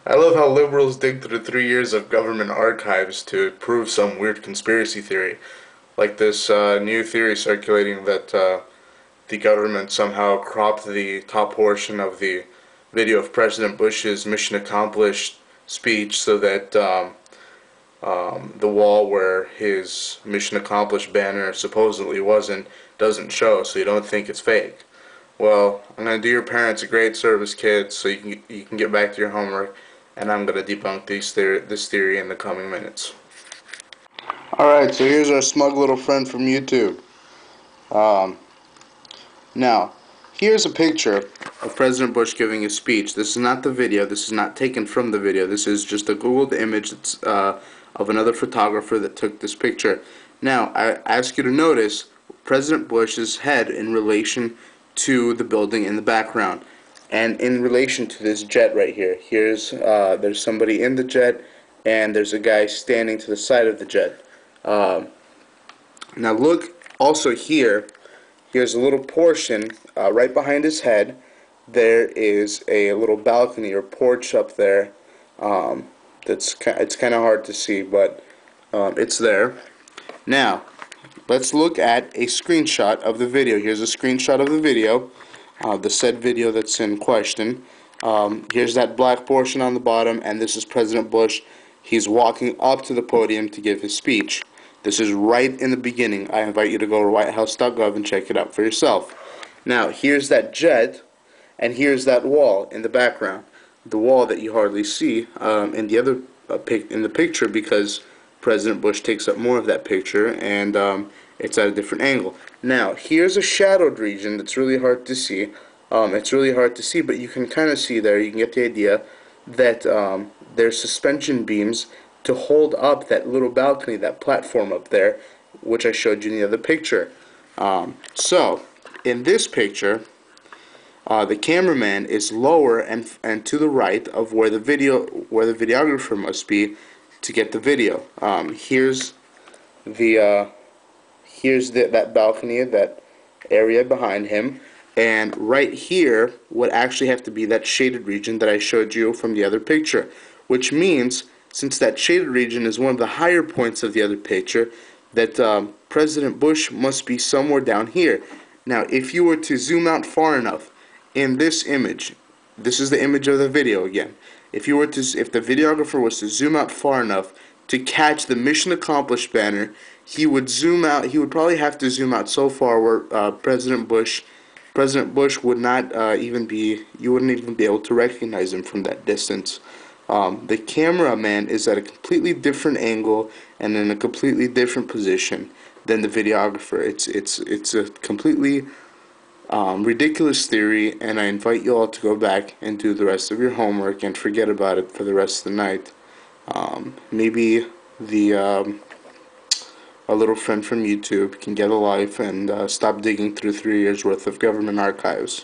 I love how liberals dig through 3 years of government archives to prove some weird conspiracy theory, like this new theory circulating that the government somehow cropped the top portion of the video of President Bush's mission accomplished speech so that the wall where his mission accomplished banner supposedly doesn't show, so you don't think it's fake. Well, I'm gonna do your parents a great service, kids, so you can get back to your homework, and I'm gonna debunk this theory in the coming minutes. Alright, so here's our smug little friend from YouTube. Um, Now, here's a picture of President Bush giving a speech. This is not the video. This is not taken from the video. This is just a Googled image that's, of another photographer that took this picture. Now, I ask you to notice President Bush's head in relation to the building in the background, and in relation to this jet right here. There's somebody in the jet, and there's a guy standing to the side of the jet. Now look also here. Here's a little portion right behind his head. There is a little balcony or porch up there. It's kind of hard to see, but it's there. Now, let's look at a screenshot of the video. Here's a screenshot of the video, the said video that's in question. Here's that black portion on the bottom, and this is President Bush. He's walking up to the podium to give his speech. This is right in the beginning. I invite you to go to whitehouse.gov and check it out for yourself. Now, here's that jet, and here's that wall in the background. The wall that you hardly see in the other in the picture, because President Bush takes up more of that picture, and it's at a different angle. Now, here's a shadowed region that's really hard to see. It's really hard to see, but you can kind of see there. You can get the idea that there's suspension beams to hold up that little balcony, that platform up there, which I showed you in the other picture. So, in this picture, the cameraman is lower and to the right of where the videographer must be to get the video. Here's that balcony, that area behind him, and right here would actually have to be that shaded region that I showed you from the other picture, which means, since that shaded region is one of the higher points of the other picture, that President Bush must be somewhere down here. Now, if you were to zoom out far enough in this image, this is the image of the video again. If the videographer was to zoom out far enough to catch the mission accomplished banner, he would zoom out. He would probably have to zoom out so far where President Bush would not you wouldn't even be able to recognize him from that distance. The cameraman is at a completely different angle and in a completely different position than the videographer. It's a completely ridiculous theory, and I invite you all to go back and do the rest of your homework and forget about it for the rest of the night. Maybe our little friend from YouTube can get a life and stop digging through 3 years worth of government archives.